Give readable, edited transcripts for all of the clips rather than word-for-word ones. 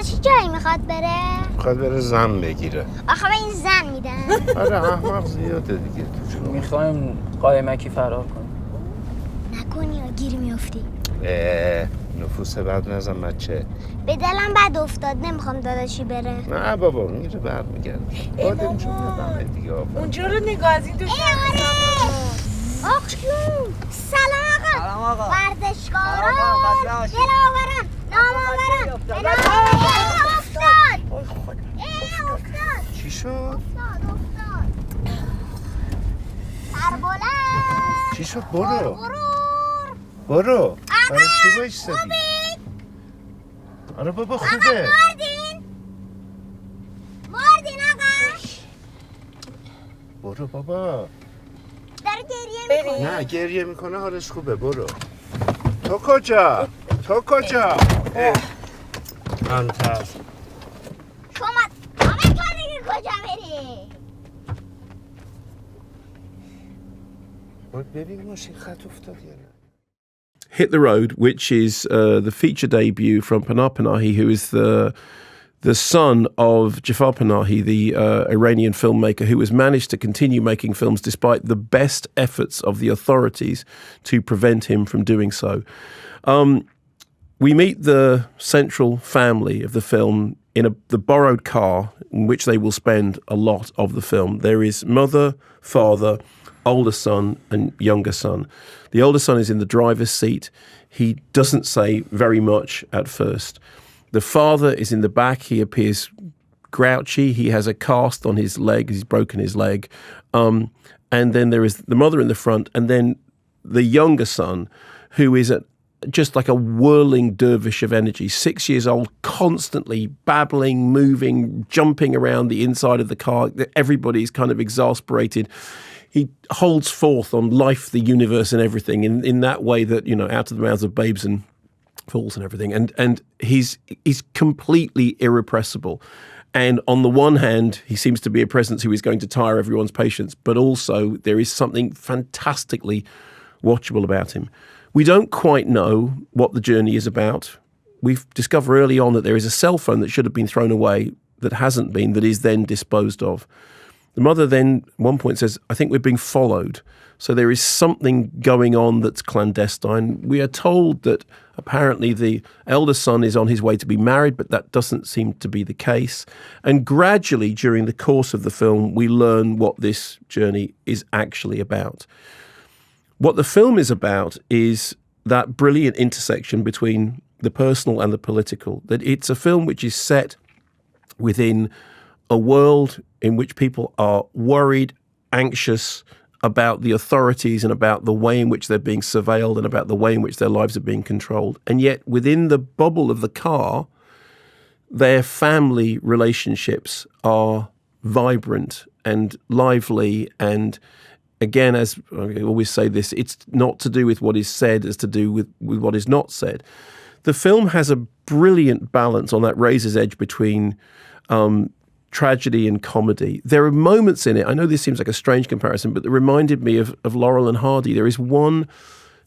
چی جایی میخواد بره؟ میخواد بره زن بگیره. آخه به این زن میدن؟ آره احمق زیاده دیگه تو. میخوایم قایمکی فرار کنیم. نکنی یا گیر میافتی. نفوس بد نزن بچه. به دلم بد افتاد نمیخوام داداشی بره. نه بابا میره برمیگرده. بادم جون ندمه دیگه آفر. اونجا رو نگاه از این دو آخ جون سلام آقا ورزشکاران دلاوران نامآوران به نام افتاد چی شد؟ افتاد سربلند چی شد؟ برو برای چی بایستدی؟ آره بابا خوبه مردین آقا برو بابا داره گریه میکنه نه گریه میکنه حالش خوبه برو تو کجا؟ انتر شما همه تو دیگه کجا بری؟ باید ببین ماشین خط افتاد یا نه Hit the Road, which is the feature debut from Pinar Panahi, who is the son of Jafar Panahi, the Iranian filmmaker who has managed to continue making films despite the best efforts of the authorities to prevent him from doing so. We meet the central family of the film in the borrowed car in which they will spend a lot of the film. There is mother, father, older son and younger son. The older son is in the driver's seat. He doesn't say very much at first. The father is in the back. He appears grouchy. He has a cast on his leg. He's broken his leg. And then there is the mother in the front. And then the younger son, who is just like a whirling dervish of energy, 6 years old, constantly babbling, moving, jumping around the inside of the car. Everybody's kind of exasperated. He holds forth on life, the universe, and everything in that way that, you know, out of the mouths of babes and fools and everything. And he's completely irrepressible. And on the one hand, he seems to be a presence who is going to tire everyone's patience, but also there is something fantastically watchable about him. We don't quite know what the journey is about. We've discovered early on that there is a cell phone that should have been thrown away that hasn't been, that is then disposed of. The mother then, at one point, says, I think we're being followed. So there is something going on that's clandestine. We are told that apparently the elder son is on his way to be married, but that doesn't seem to be the case. And gradually, during the course of the film, we learn what this journey is actually about. What the film is about is that brilliant intersection between the personal and the political, that it's a film which is set within a world in which people are worried, anxious about the authorities and about the way in which they're being surveilled and about the way in which their lives are being controlled. And yet within the bubble of the car, their family relationships are vibrant and lively. And again, as I always say this, it's not to do with what is said, it's to do with what is not said. The film has a brilliant balance on that razor's edge between tragedy and comedy. There are moments in it, I know this seems like a strange comparison, but it reminded me of Laurel and Hardy. There is one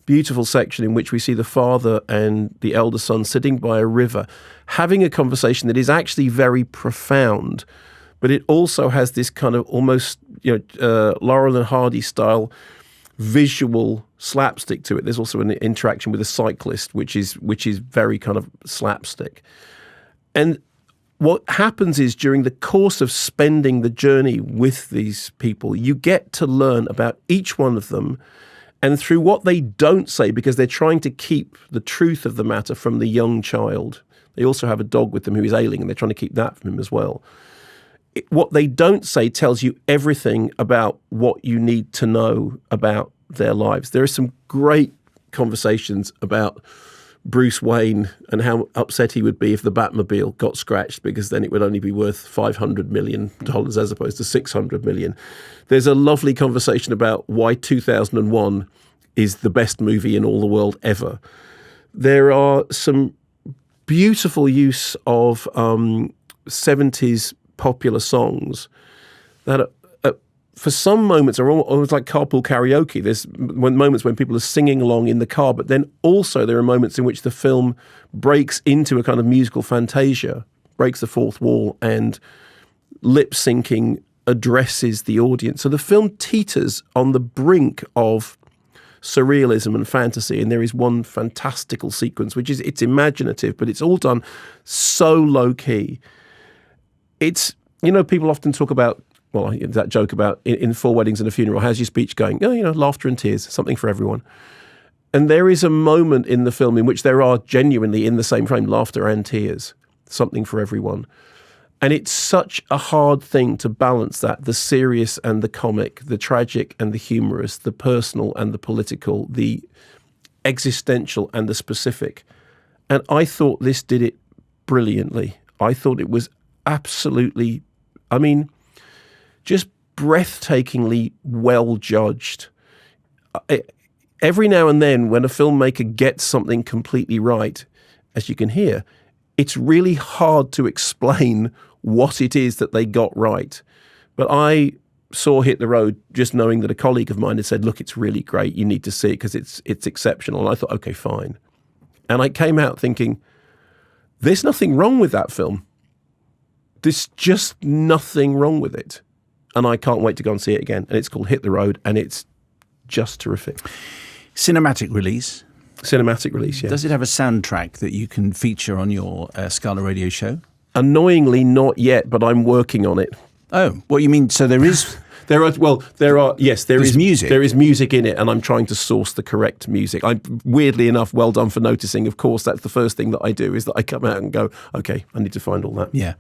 beautiful section in which we see the father and the elder son sitting by a river, having a conversation that is actually very profound, but it also has this kind of almost, Laurel and Hardy style visual slapstick to it. There's also an interaction with a cyclist, which is very kind of slapstick. And what happens is during the course of spending the journey with these people, you get to learn about each one of them, and through what they don't say, because they're trying to keep the truth of the matter from the young child. They also have a dog with them who is ailing, and they're trying to keep that from him as well. What they don't say tells you everything about what you need to know about their lives. There are some great conversations about Bruce Wayne and how upset he would be if the Batmobile got scratched, because then it would only be worth $500 million as opposed to $600 million. There's a lovely conversation about why 2001 is the best movie in all the world ever. There are some beautiful use of 70s popular songs that are, for some moments are almost like carpool karaoke. There's moments when people are singing along in the car, but then also there are moments in which the film breaks into a kind of musical fantasia breaks the fourth wall and lip syncing addresses the audience. So the film teeters on the brink of surrealism and fantasy, and there is one fantastical sequence which is, it's imaginative, but it's all done so low key. It's, you know, people often talk about, well, that joke about in 4 Weddings and a Funeral, how's your speech going? Oh, you know, laughter and tears, something for everyone. And there is a moment in the film in which there are genuinely in the same frame laughter and tears, something for everyone. And it's such a hard thing to balance that, the serious and the comic, the tragic and the humorous, the personal and the political, the existential and the specific. And I thought this did it brilliantly. I thought it was absolutely, I mean, just breathtakingly well judged. Every now and then when a filmmaker gets something completely right, as you can hear, it's really hard to explain what it is that they got right. But I saw Hit the Road just knowing that a colleague of mine had said, look, it's really great. You need to see it because it's exceptional. And I thought, okay, fine. And I came out thinking, there's nothing wrong with that film. There's just nothing wrong with it. And I can't wait to go and see it again. And it's called Hit the Road, and it's just terrific. Cinematic release. Cinematic release, yeah. Does it have a soundtrack that you can feature on your Scala Radio show? Annoyingly, not yet, but I'm working on it. Oh, what you mean? So there is... There is music. There is music in it, and I'm trying to source the correct music. Weirdly enough, well done for noticing. Of course, that's the first thing that I do, is that I come out and go, okay, I need to find all that. Yeah.